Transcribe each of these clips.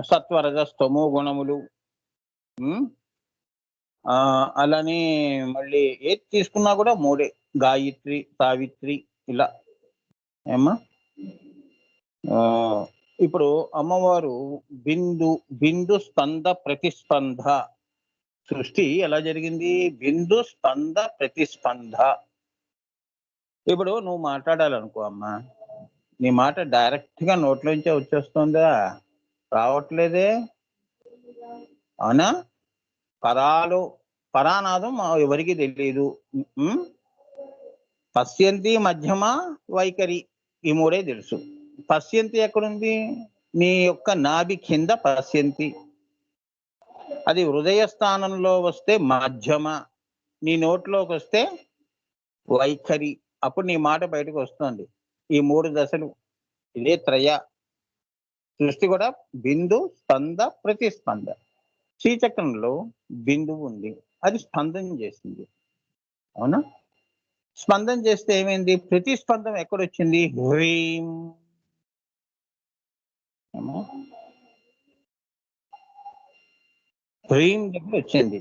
సత్వరజస్తమో గుణములు. అలానే మళ్ళీ ఏది తీసుకున్నా కూడా మూడే, గాయత్రి, సావిత్రి, ఇలా ఏమ్మా. ఇప్పుడు అమ్మవారు బిందు బిందు స్పంద ప్రతిస్పంద. సృష్టి ఎలా జరిగింది? బిందు స్పంద ప్రతిస్పంద. ఇప్పుడు నువ్వు మాట్లాడాలనుకో అమ్మా, నీ మాట డైరెక్ట్ గా నోట్లోంచే వచ్చేస్తుందా? రావట్లేదే, అవునా? పరానాదం ఎవరికి తెలియదు. పశ్యంతి, మధ్యమ, వైఖరి, ఈ మూడే తెలుసు. పశ్యంతి ఎక్కడుంది? నీ యొక్క నాభి కింద పశ్యంతి. అది హృదయ స్థానంలో వస్తే మధ్యమ, నీ నోట్లోకి వస్తే వైఖరి. అప్పుడు నీ మాట బయటకు వస్తుంది. ఈ 3 దశలు, ఇదే త్రయ. సృష్టి కూడా బిందు స్పంద ప్రతిస్పంద. శ్రీచక్రంలో బిందువు ఉంది, అది స్పందన చేసింది, అవునా? స్పందన చేస్తే ఏమైంది? ప్రతిస్పందం ఎక్కడొచ్చింది? హ్రీం. హ్రీం దగ్గర వచ్చింది.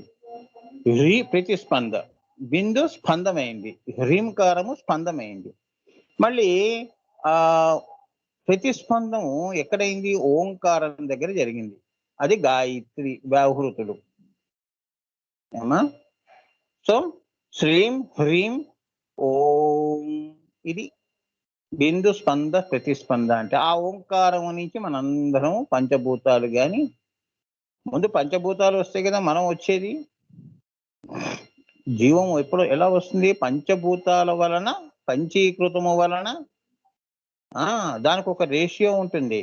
ప్రతిస్పంద. బిందు స్పందమైంది, హ్రీంకారము స్పందమైంది. మళ్ళీ ప్రతిస్పందము ఎక్కడైంది? ఓంకారం దగ్గర జరిగింది, అది గాయత్రి వ్యాహృతులు. ఏమా? సో శ్రీం హ్రీం ఓం, ఇది బిందు స్పంద ప్రతిస్పంద అంటే. ఆ ఓంకారం నుంచి మనందరం పంచభూతాలు, కానీ ముందు పంచభూతాలు వస్తే కదా మనం వచ్చేది. జీవం ఎప్పుడు ఎలా వస్తుంది? పంచభూతాల వలన, పంచీకృతము వలన. దానికి ఒక రేషియో ఉంటుంది.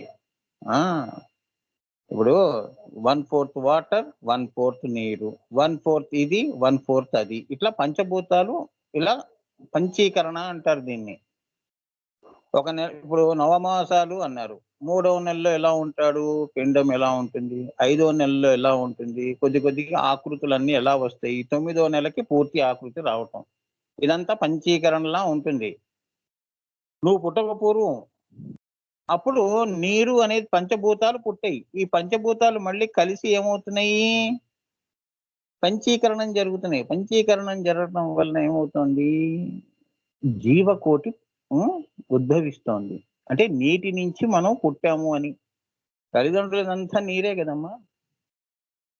ఇప్పుడు 1/4 వాటర్, 1/4 నీరు, 1/4 ఇది, 1/4 అది, ఇట్లా పంచభూతాలు ఇలా పంచీకరణ అంటారు దీన్ని. ఒక నెల, ఇప్పుడు నవమాసాలు అన్నారు, 3వ నెలలో ఎలా ఉంటాడు? పిండం ఎలా ఉంటుంది? 5వ నెలలో ఎలా ఉంటుంది? కొద్దిగా ఆకృతులన్నీ ఎలా వస్తాయి? 9వ నెలకి పూర్తి ఆకృతి రావటం, ఇదంతా పంచీకరణలా ఉంటుంది. నువ్వు పుట్టక పూర్వం అప్పుడు నీరు అనేది పంచభూతాలు పుట్టాయి. ఈ పంచభూతాలు మళ్ళీ కలిసి ఏమవుతున్నాయి? పంచీకరణం జరుగుతున్నాయి. పంచీకరణం జరగడం వలన ఏమవుతుంది? జీవకోటి ఉద్భవిస్తోంది. అంటే నీటి నుంచి మనం పుట్టాము అని. తల్లిదండ్రులంతా నీరే కదమ్మా.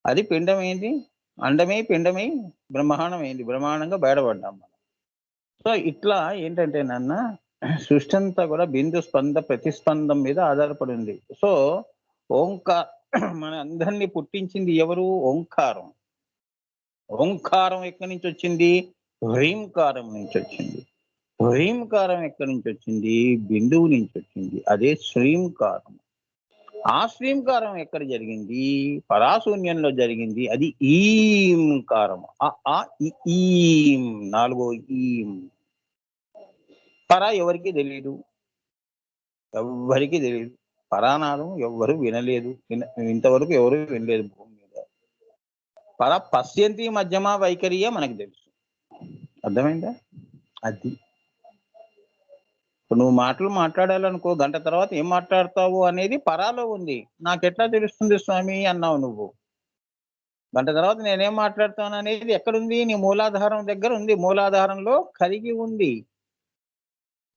అది పిండమైంది, అండమై పిండమై బ్రహ్మాండమైంది, బ్రహ్మాండంగా బయటపడ్డాం మనం. సో ఇట్లా ఏంటంటే నాన్న, సృష్టి అంతా కూడా బిందు స్పంద ప్రతిస్పందం మీద ఆధారపడి ఉంది. సో మన అందరినీ పుట్టించింది ఎవరు? ఓంకారం. ఓంకారం ఎక్కడి నుంచి వచ్చింది? హ్రీంకారం నుంచి వచ్చింది. హ్రీంకారం ఎక్కడి నుంచి వచ్చింది? బిందువు నుంచి వచ్చింది, అదే శ్రీంకారం. ఆ శ్రీంకారం ఎక్కడ జరిగింది? పరాశూన్యంలో జరిగింది, అది ఈంకారం. ఈం, 4వ ఈం. పరా ఎవరికి తెలియదు, ఎవ్వరికి తెలియదు. పరానాదం ఎవ్వరు వినలేదు, ఇంతవరకు ఎవరు వినలేదు భూమి మీద. పరా పశ్యంతి, మధ్యమ, వైఖరియే మనకు తెలుసు. అర్థమైందా? అది ఇప్పుడు నువ్వు మాటలు మాట్లాడాలనుకో, గంట తర్వాత ఏం మాట్లాడతావు అనేది పరాలో ఉంది. నాకెట్లా తెలుస్తుంది స్వామి అన్నావు నువ్వు. గంట తర్వాత నేనేం మాట్లాడతాను అనేది ఎక్కడుంది? నీ మూలాధారం దగ్గర ఉంది. మూలాధారంలో కరిగి ఉంది,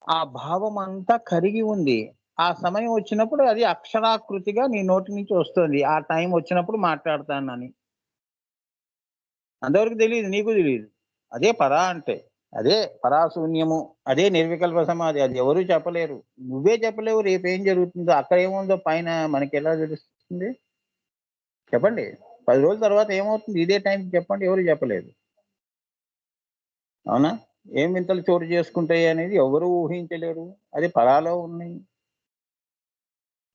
ఆ భావం అంతా కరిగి ఉంది. ఆ సమయం వచ్చినప్పుడు అది అక్షరాకృతిగా నీ నోటి నుంచి వస్తుంది. ఆ టైం వచ్చినప్పుడు మాట్లాడతానని. అంతవరకు తెలియదు, నీకు తెలియదు. అదే పరా అంటే, అదే పరాశూన్యము, అదే నిర్వికల్ప సమాధి. అది ఎవరు చెప్పలేరు, నువ్వే చెప్పలేవు రేపేం జరుగుతుందో. అక్కడ ఏముందో పైన మనకి ఎలా తెలుస్తుంది? చెప్పండి, 10 రోజుల తర్వాత ఏమవుతుంది ఇదే టైంకి చెప్పండి, ఎవరు చెప్పలేదు. అవునా? ఏం వింతలు చోటు చేసుకుంటాయి అనేది ఎవరు ఊహించలేరు, అది పరాలో ఉన్నాయి.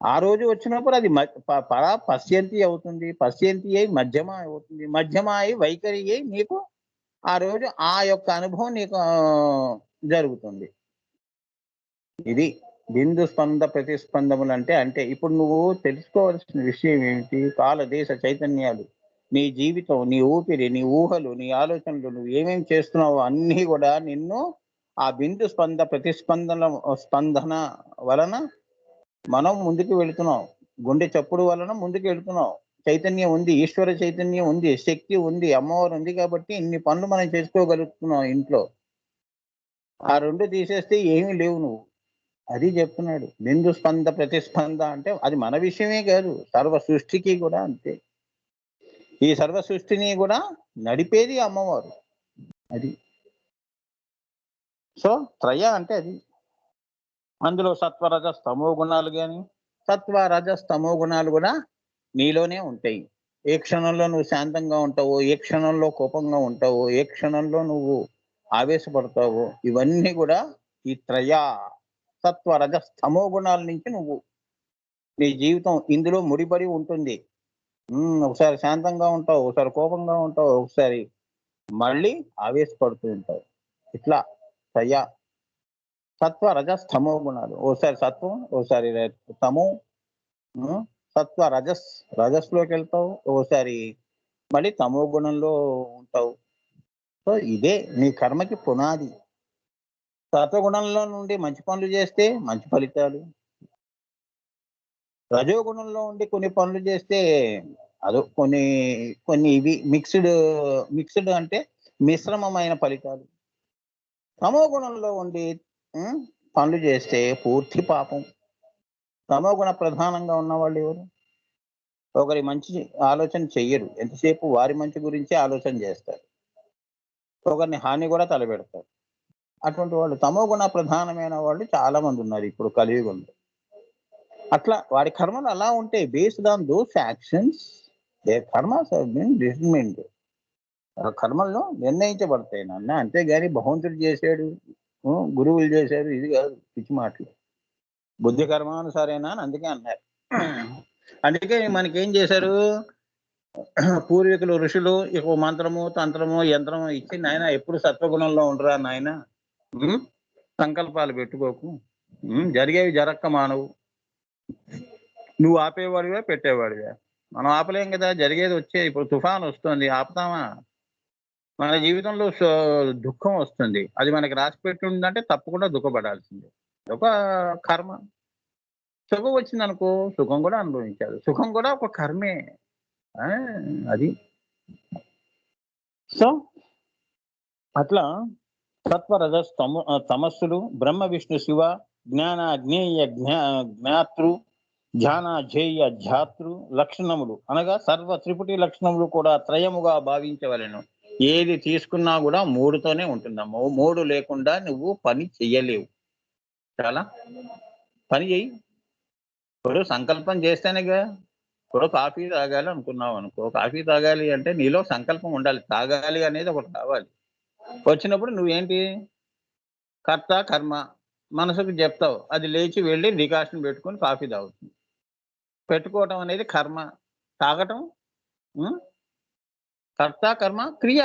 ఆ రోజు వచ్చినప్పుడు అది పరా పశ్యంతి అవుతుంది, పశ్యంతి అయి మధ్యమ అవుతుంది, మధ్యమ అయి వైఖరి అయి నీకు ఆ రోజు ఆ యొక్క అనుభవం నీకు జరుగుతుంది. ఇది బిందు స్పంద ప్రతిస్పందములు అంటే ఇప్పుడు నువ్వు తెలుసుకోవాల్సిన విషయం ఏమిటి? కాల దేశ చైతన్యాలు, నీ జీవితం, నీ ఊపిరి, నీ ఊహలు, నీ ఆలోచనలు, నువ్వు ఏమేమి చేస్తున్నావో అన్నీ కూడా నిన్ను ఆ బిందు స్పంద ప్రతిస్పందన స్పందన వలన మనం ముందుకు వెళుతున్నాం. గుండె చప్పుడు వలన ముందుకు వెళ్తున్నావు. చైతన్యం ఉంది, ఈశ్వర చైతన్యం ఉంది, శక్తి ఉంది, అమ్మవారు ఉంది కాబట్టి ఇన్ని పనులు మనం చేసుకోగలుగుతున్నాం ఇంట్లో. ఆ 2 తీసేస్తే ఏమీ లేవు నువ్వు. అది చెప్తున్నాడు. బిందు స్పంద ప్రతిస్పంద అంటే అది మన విషయమే కాదు. సర్వ సృష్టికి కూడా అంతే. ఈ సర్వ సృష్టిని కూడా నడిపేది అమ్మవారు. అది. సో త్రయ అంటే అది. అందులో సత్వ రజస్ తమో గుణాలు గాని, సత్వ రజస్ తమో గుణాలు కూడా నీలోనే ఉంటాయి. ఏ క్షణంలో నువ్వు శాంతంగా ఉంటావో, ఏ క్షణంలో కోపంగా ఉంటావో, ఏ క్షణంలో నువ్వు ఆవేశపడతావో, ఇవన్నీ కూడా ఈ త్రయ సత్వ రజస్ తమో గుణాల నుంచి నువ్వు నీ జీవితం ఇందులో ముడిపడి ఉంటుంది. ఒకసారి శాంతంగా ఉంటావు, ఒకసారి కోపంగా ఉంటావు, ఒకసారి మళ్ళీ ఆవేశపడుతూ ఉంటావు. ఇట్లా త్రయ సత్వ రజస్ తమో గుణాలు. ఓసారి సత్వం, ఓసారి తమో. సత్వ రజస్ రజస్లోకి వెళ్తావు, ఓసారి మళ్ళీ తమో గుణంలో ఉంటావు. సో ఇదే నీ కర్మకి పునాది. సత్వగుణంలో నుండి మంచి పనులు చేస్తే మంచి ఫలితాలు, రజోగుణంలో ఉండి కొన్ని పనులు చేస్తే అదో కొన్ని కొన్ని ఇవి మిక్స్డ్ అంటే మిశ్రమమైన ఫలితాలు. తమో గుణంలో ఉండి పనులు చేస్తే పూర్తి పాపం. తమో గుణ ప్రధానంగా ఉన్నవాళ్ళు ఎవరు? ఒకరి మంచి ఆలోచన చెయ్యరు, ఎంతసేపు వారి మంచి గురించే ఆలోచన చేస్తారు, ఒకరిని హాని కూడా తలపెడతారు. అటువంటి వాళ్ళు తమో గుణ ప్రధానమైన వాళ్ళు చాలా మంది ఉన్నారు ఇప్పుడు కలియుగంలో. అట్లా వారి కర్మలు అలా ఉంటాయి. Based on those actions their karmas have been determined. కర్మలను నిర్ణయించబడతాయి నాన్న. అంతేగాని భగవంతుడు చేశాడు, గురువులు చేశారు, ఇది కాదు పిచ్చి మాటలు. బుద్ధి కర్మానుసారేనా అని అందుకే అన్నారు. అందుకే మనకేం చేశారు పూర్వీకులు ఋషులు, ఇక మంత్రము తంత్రము యంత్రము ఇచ్చి, నాయన ఎప్పుడు సత్వగుణంలో ఉండరా నాయన, సంకల్పాలు పెట్టుకోకు, జరిగేవి జరక్క మానవు, నువ్వు ఆపేవాడివే పెట్టేవాడివే. మనం ఆపలేం కదా, జరిగేది వచ్చే. ఇప్పుడు తుఫాన్ వస్తుంది, ఆపుతామా? మన జీవితంలో దుఃఖం వస్తుంది, అది మనకి రాసి పెట్టి ఉందంటే తప్పకుండా దుఃఖపడాల్సిందే. ఒక కర్మ. సుఖం వచ్చింది అనుకో, సుఖం కూడా అనుభవించాలి, సుఖం కూడా ఒక కర్మే. అది. సో అట్లా సత్వ రజస్ తమస్సులు బ్రహ్మ విష్ణు శివ జ్ఞాన జ్ఞేయ జ్ఞాతృ ధ్యాన ధ్యేయ ధ్యాతృ లక్షణములు అనగా సర్వ త్రిపుటి లక్షణములు కూడా త్రయముగా భావించవలెను. ఏది తీసుకున్నా కూడా 3తోనే ఉంటుందమ్మా. 3 లేకుండా నువ్వు పని చెయ్యలేవు. చాలా పని చెయ్యి. ఇప్పుడు సంకల్పం చేస్తేనేగా. ఇప్పుడు కాఫీ తాగాలి అనుకున్నావు అనుకో, కాఫీ తాగాలి అంటే నీలో సంకల్పం ఉండాలి, తాగాలి అనేది ఒకటి కావాలి. వచ్చినప్పుడు నువ్వేంటి, కర్త కర్మ మనసుకు చెప్తావు, అది లేచి వెళ్ళి డికాషన్ పెట్టుకొని కాఫీ తాగుతుంది. పెట్టుకోవటం అనేది కర్మ, తాగటం కర్త కర్మ క్రియ,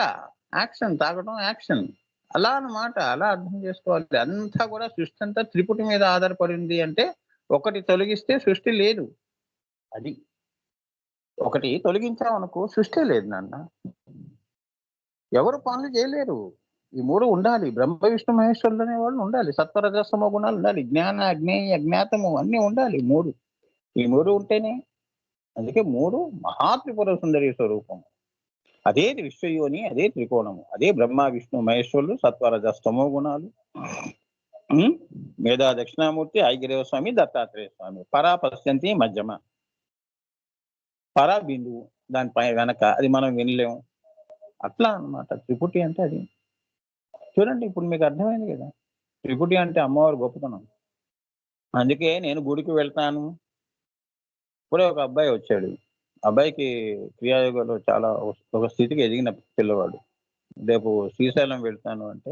యాక్షన్. తాగటం యాక్షన్. అలా అన్నమాట. అలా అర్థం చేసుకోవాలి. అంతా కూడా సృష్టి అంతా త్రిపుటి మీద ఆధారపడింది అంటే ఒకటి తొలగిస్తే సృష్టి లేదు. అది ఒకటి తొలగించామనుకో సృష్టి లేదు నాన్న. ఎవరు పనులు చేయలేరు. ఈ 3 ఉండాలి. బ్రహ్మ విష్ణు మహేశ్వరులు అనే వాళ్ళు ఉండాలి. సత్వరజస్తమో గుణాలు ఉండాలి. జ్ఞాన అజ్ఞేయ జ్ఞాతము అన్నీ ఉండాలి 3. ఈ 3 ఉంటేనే. అందుకే 3 మహాత్రిపుర సుందరి స్వరూపం. అదే విశ్వయోని, అదే త్రికోణము, అదే బ్రహ్మ విష్ణు మహేశ్వరులు, సత్వరజస్తమో గుణాలు. మేధా దక్షిణామూర్తి, ఐగిరేవ స్వామి, దత్తాత్రేయ స్వామి. పరా పశ్యంతి మధ్యమ, పరా బిందువు దానిపై వెనక, అది మనం వినలేము. అట్లా అన్నమాట త్రిపుటి అంటే అది. చూడండి ఇప్పుడు మీకు అర్థమైంది కదా త్రిపుటి అంటే అమ్మవారు గొప్పతనం. అందుకే నేను గుడికి వెళ్తాను. ఇప్పుడే ఒక అబ్బాయి వచ్చాడు. అబ్బాయికి క్రియాయోగంలో చాలా ఒక స్థితికి ఎదిగిన పిల్లవాడు. రేపు శ్రీశైలం వెళ్తాను అంటే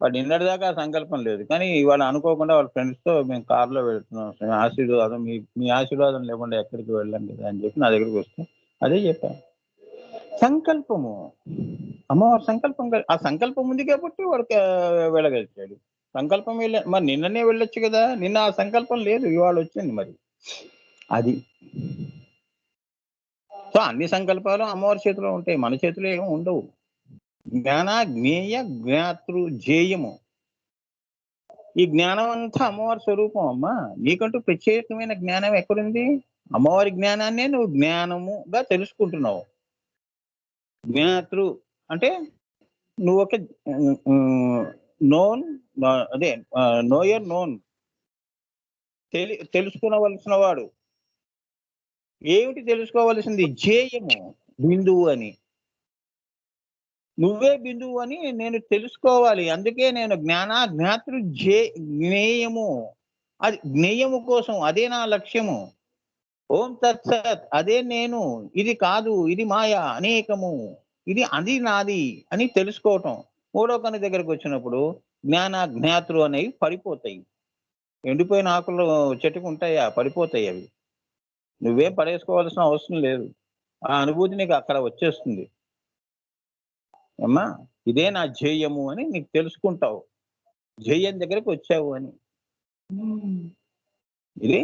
వాడు నిన్నటిదాకా సంకల్పం లేదు, కానీ ఇవాళ అనుకోకుండా వాళ్ళ ఫ్రెండ్స్తో మేము కార్లో వెళ్తున్నాం, ఆశీర్వాదం మీ ఆశీర్వాదం లేకుండా ఎక్కడికి వెళ్ళాం కదా అని చెప్పి నా దగ్గరికి వస్తే అదే చెప్పాను. సంకల్పము, అమ్మవారి సంకల్పం. ఆ సంకల్పం ఉంది కాబట్టి వాడికి వెళ్ళగలిచాడు. సంకల్పం మరి నిన్ననే వెళ్ళొచ్చు కదా, నిన్న ఆ సంకల్పం లేదు, ఇవాళ వచ్చింది మరి. అది. సో అన్ని సంకల్పాలు అమ్మవారి చేతిలో ఉంటాయి, మన చేతిలో ఏమి ఉండవు. జ్ఞాన జ్ఞేయ జ్ఞాతృ ధ్యేయము, ఈ జ్ఞానం అంతా అమ్మవారి స్వరూపం. అమ్మా నీకంటూ ప్రత్యేకమైన జ్ఞానం ఎక్కడుంది? అమ్మవారి జ్ఞానాన్నే నువ్వు జ్ఞానముగా తెలుసుకుంటున్నావు. జ్ఞాతృ అంటే నువ్వు ఒక నోన్ అదే నోయర్ నోన్ తెలుసుకోవలసిన వాడు. ఏమిటి తెలుసుకోవలసింది? ధ్యేయము, బిందువు అని. నువ్వే బిందువు అని నేను తెలుసుకోవాలి. అందుకే నేను జ్ఞాతృ జ్ఞేయము. అది జ్ఞేయము కోసం అదే నా లక్ష్యము. ఓం తత్సత్ అదే నేను, ఇది కాదు, ఇది మాయ, అనేకము, అది నాది అని తెలుసుకోవటం. మూడో కన్ను దగ్గరకు వచ్చినప్పుడు జ్ఞాతృ అనేవి పడిపోతాయి. ఎండిపోయిన ఆకులు చెట్టుకు ఉంటాయా? పడిపోతాయి అవి. నువ్వేం పడేసుకోవాల్సిన అవసరం లేదు. ఆ అనుభూతి నీకు అక్కడ వచ్చేస్తుంది. అమ్మా, ఇదే నా ధ్యేయము అని నీకు తెలుసుకుంటావు. ధ్యేయం దగ్గరకు వచ్చావు అని. ఇది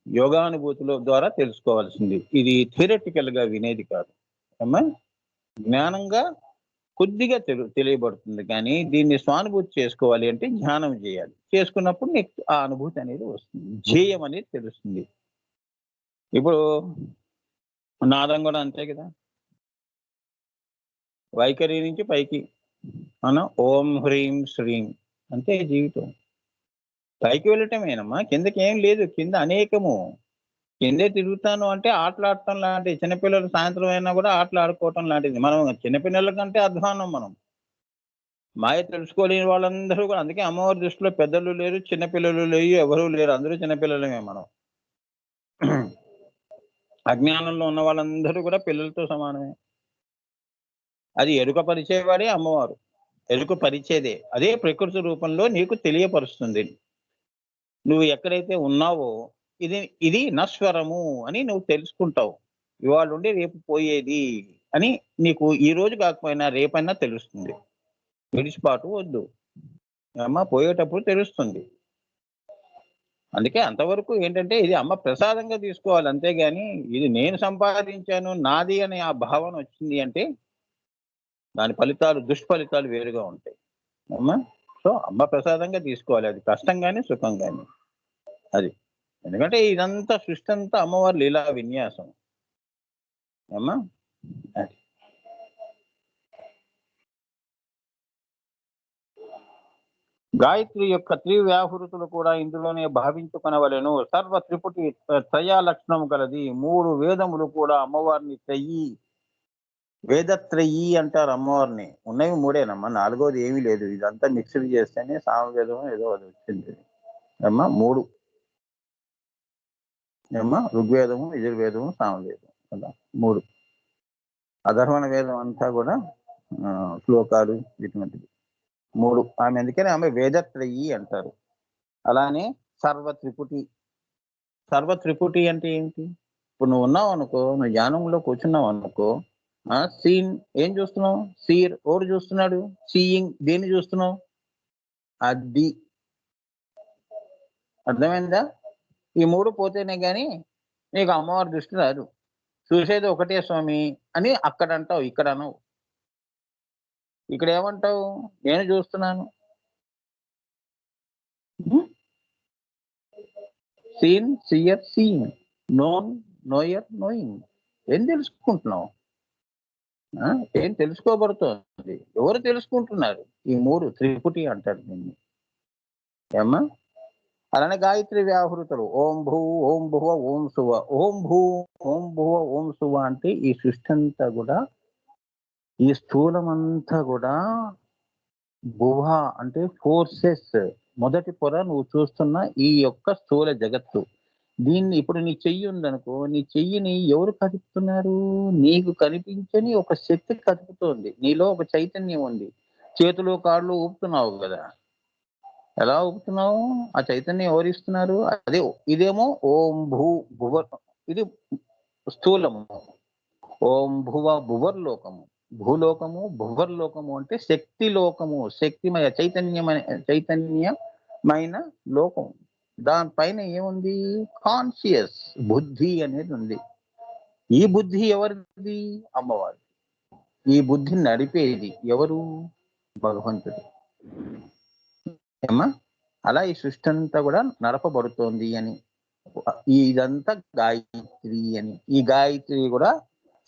యోగానుభూతుల ద్వారా తెలుసుకోవాల్సింది. ఇది థియరటికల్ గా వినేది కాదు. అమ్మా, జ్ఞానంగా కొద్దిగా తెలియబడుతుంది. కానీ దీన్ని స్వానుభూతి చేసుకోవాలి అంటే ధ్యానం చేయాలి. చేసుకున్నప్పుడు నీకు ఆ అనుభూతి అనేది వస్తుంది. ధ్యేయం అనేది తెలుస్తుంది. ఇప్పుడు నాదం కూడా అంతే కదా. వైఖరి నుంచి పైకి మనం ఓం హ్రీం శ్రీం అంతే జీవితం. పైకి వెళ్ళటమేనమ్మా, కిందకి ఏం లేదు. కింద అనేకము. కిందే తిరుగుతాను అంటే ఆటలాడటం లాంటి, చిన్నపిల్లలు సాయంత్రం అయినా కూడా ఆటలు ఆడుకోవటం లాంటిది. మనం చిన్నపిల్లల కంటే అధ్వానం మనం. మాయ తెలుసుకోలేని వాళ్ళందరూ కూడా. అందుకే అమ్మవారి దృష్టిలో పెద్దలు లేరు, చిన్నపిల్లలు లేరు, ఎవరూ లేరు. అందరూ చిన్నపిల్లలమే మనం. అజ్ఞానంలో ఉన్న వాళ్ళందరూ కూడా పిల్లలతో సమానమే. అది ఎరుక పరిచేవాడే అమ్మవారు. ఎరుక పరిచేదే. అదే ప్రకృతి రూపంలో నీకు తెలియపరుస్తుంది. నువ్వు ఎక్కడైతే ఉన్నావో ఇది ఇది నశ్వరము అని నువ్వు తెలుసుకుంటావు. ఇవాళ ఉండి రేపు పోయేది అని నీకు ఈ రోజు కాకపోయినా రేపైనా తెలుస్తుంది. విడిచిపాటు వద్దు అమ్మ, పోయేటప్పుడు తెలుస్తుంది. అందుకే అంతవరకు ఏంటంటే ఇది అమ్మ ప్రసాదంగా తీసుకోవాలి. అంతేగాని ఇది నేను సంపాదించాను, నాది అనే ఆ భావన వచ్చింది అంటే దాని ఫలితాలు, దుష్ఫలితాలు వేరుగా ఉంటాయి అమ్మా. సో అమ్మ ప్రసాదంగా తీసుకోవాలి. అది కష్టం కానీ సుఖం కానీ. అది ఎందుకంటే ఇదంతా సృష్టి అంతా అమ్మవారి లీలా విన్యాసం అమ్మా. అది గాయత్రి యొక్క త్రివ్యాహృతులు కూడా ఇందులోనే భావించుకొనవలెను. సర్వ త్రిపుటి త్రయా లక్షణం కలది. 3 వేదములు కూడా అమ్మవారిని వేదత్రయీ అంటారు అమ్మవారిని. ఉన్నవి 3ఏనమ్మా, 4వది ఏమీ లేదు. ఇదంతా మిక్స్డ్ చేస్తేనే సామవేదం ఏదో అది వచ్చింది అమ్మా. 3 అమ్మా, ఋగ్వేదము, యజుర్వేదము, సామవేదం కదా 3. అధర్వణ వేదం అంతా కూడా శ్లోకాలు ఇటువంటివి 3. ఆమె అందుకని ఆమె వేదత్రయీ అంటారు. అలానే సర్వత్రిపుటి అంటే ఏంటి? ఇప్పుడు నువ్వు ఉన్నావు అనుకో, నువ్వు ధ్యానంలో కూర్చున్నావు అనుకో, సీన్ ఏం చూస్తున్నావు? సీర్ ఎవరు చూస్తున్నాడు? సీయింగ్ దేన్ని చూస్తున్నావు? అది అర్థమైందా? ఈ 3 పోతేనే గాని నీకు అమ్మవారి దృష్టి రాదు. చూసేది ఒకటే స్వామి అని అక్కడ అంటావు, ఇక్కడ అనవు. ఇక్కడ ఏమంటావు? నేను చూస్తున్నాను. Seen, seer, seeing, known, knower, knowing. ఏం తెలుసుకుంటున్నావు? ఏం తెలుసుకోబడుతోంది? ఎవరు తెలుసుకుంటున్నారు? ఈ 3 త్రిపుటి అంటారు దీన్ని ఏమ్మా. అలానే గాయత్రి వ్యాహృతులు ఓం భూ, ఓం భువ, ఓం శువ. ఓం భూ, ఓం భువ, ఓం శువ అంటే ఈ సృష్టి అంతా కూడా, ఈ స్థూలమంతా కూడా భువ అంటే ఫోర్సెస్. మొదటి పొర నువ్వు చూస్తున్న ఈ యొక్క స్థూల జగత్తు. దీన్ని ఇప్పుడు నీ చెయ్యి ఉందనుకో, నీ చెయ్యిని ఎవరు కదుపుతున్నారు? నీకు కనిపించని ఒక శక్తి కదుపుతోంది. నీలో ఒక చైతన్యం ఉంది. చేతులు కాళ్ళు ఊపుతున్నావు కదా, ఎలా ఊపుతున్నావు? ఆ చైతన్యం ఎవరిస్తున్నారు? అదే. ఇదేమో ఓం భువ, ఇది స్థూలము. ఓం భువ భువర్లోకము. భూలోకము, భువర్లోకము అంటే శక్తి లోకము, శక్తిమయ చైతన్యమైన లోకం. దానిపైన ఏముంది? కాన్షియస్ బుద్ధి అనేది ఉంది. ఈ బుద్ధి ఎవరిది? అమ్మవారి. ఈ బుద్ధి నడిపేది ఎవరు? భగవంతుడు ఏమ్మా. అలా ఈ సృష్టి అంతా కూడా నడపబడుతోంది అని ఇదంతా గాయత్రి అని. ఈ గాయత్రి కూడా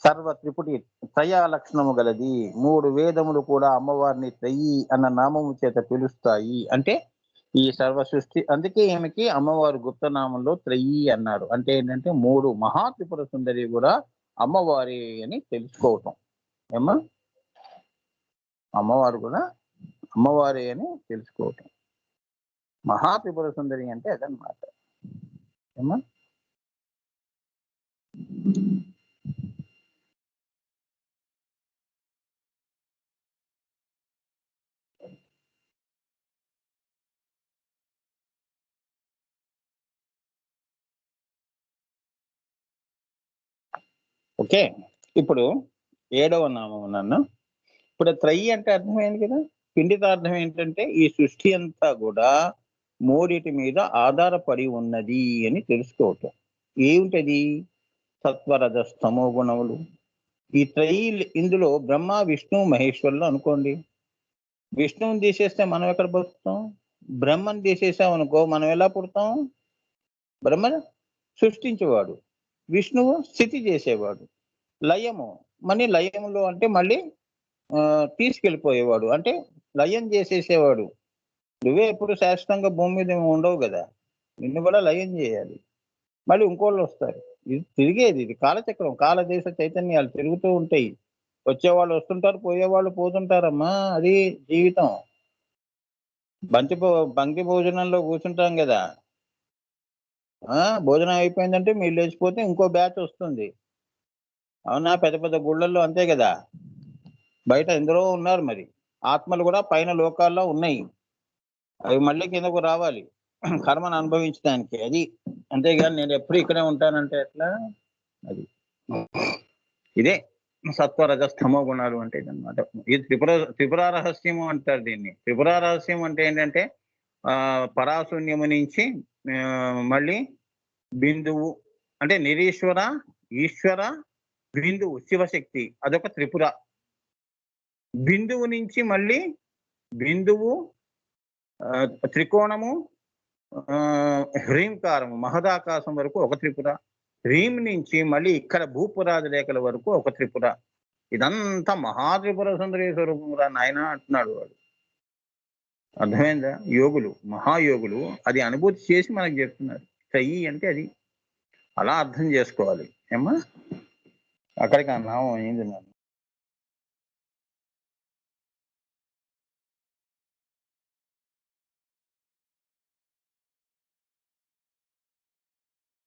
సర్వ త్రిపుటి త్రయ లక్షణము గలది. 3 వేదములు కూడా అమ్మవారిని త్రయి అన్న నామము చేత పిలుస్తాయి. అంటే ఈ సర్వ సృష్టి, అందుకే ఈమెకి అమ్మవారు గుప్తనామంలో త్రయి అన్నారు. అంటే ఏంటంటే 3 మహా త్రిపుర సుందరి కూడా అమ్మవారి అని తెలుసుకోవటం. ఏమా, అమ్మవారు కూడా అమ్మవారి అని తెలుసుకోవటం. మహా త్రిపుర సుందరి అంటే అదనమాట. ఏమా, ఓకే. ఇప్పుడు 7వ నామం నన్ను. ఇప్పుడు త్రయి అంటే అర్థమైంది కదా. పిండితార్థం ఏంటంటే ఈ సృష్టి అంతా కూడా మూడిటి మీద ఆధారపడి ఉన్నది అని తెలుసుకోవటం. ఏమిటది? సత్వరజస్తమో గుణములు. ఈ త్రయి ఇందులో బ్రహ్మ విష్ణు మహేశ్వరులు అనుకోండి. విష్ణువుని తీసేస్తే మనం ఎక్కడ బతుకుతాం? బ్రహ్మను తీసేసాం అనుకో మనం ఎలా పుడతాం? బ్రహ్మ సృష్టించేవాడు, విష్ణువు స్థితి చేసేవాడు, లయము మళ్ళీ లయములో అంటే మళ్ళీ తీసుకెళ్ళిపోయేవాడు, అంటే లయం చేసేసేవాడు. నువ్వే ఎప్పుడు శాశ్వతంగా భూమి మీద ఉండవు కదా, నిన్ను కూడా లయం చేయాలి. మళ్ళీ ఇంకోళ్ళు వస్తారు. ఇది తిరిగేది, ఇది కాలచక్రం. కాలదేశ చైతన్యాలు తిరుగుతూ ఉంటాయి. వచ్చేవాళ్ళు వస్తుంటారు, పోయేవాళ్ళు పోతుంటారమ్మా. అది జీవితం. బంతి భోజనంలో కూర్చుంటాం కదా, భోజనం అయిపోయిందంటే మీరు లేచిపోతే ఇంకో బ్యాచ్ వస్తుంది. అవునా? పెద్ద పెద్ద గుళ్ళల్లో అంతే కదా. బయట ఎందరో ఉన్నారు, మరి ఆత్మలు కూడా పైన లోకాల్లో ఉన్నాయి. అవి మళ్ళీ కిందకు రావాలి కర్మను అనుభవించడానికి. అది అంతేగాని నేను ఎప్పుడు ఇక్కడే ఉంటానంటే ఎట్లా? అది ఇదే సత్వరజస్తమో గుణాలు అంటే ఇదన్నమాట. ఇది త్రిపుర రహస్యము అంటారు దీన్ని. త్రిపుర రహస్యం అంటే ఏంటంటే పరాశూన్యము నుంచి మళ్ళీ బిందువు, అంటే నిరీశ్వర, ఈశ్వర, బిందువు శివశక్తి, అదొక త్రిపుర. బిందువు నుంచి మళ్ళీ బిందువు, త్రికోణము, హ్రీంకారము, మహదాకాశం వరకు ఒక త్రిపుర. హ్రీం నుంచి మళ్ళీ ఇక్కడ భూపురాది రేఖల వరకు ఒక త్రిపుర. ఇదంతా మహాత్రిపుర సుందరీ స్వరూపమురా నాయన అంటున్నాడు వాడు. అర్థమైందా? యోగులు, మహాయోగులు అది అనుభూతి చేసి మనకు చెప్తున్నారు. చెయ్యి అంటే అది అలా అర్థం చేసుకోవాలి. ఏమ్మా, అక్కడికి ఆ నామం అయింది.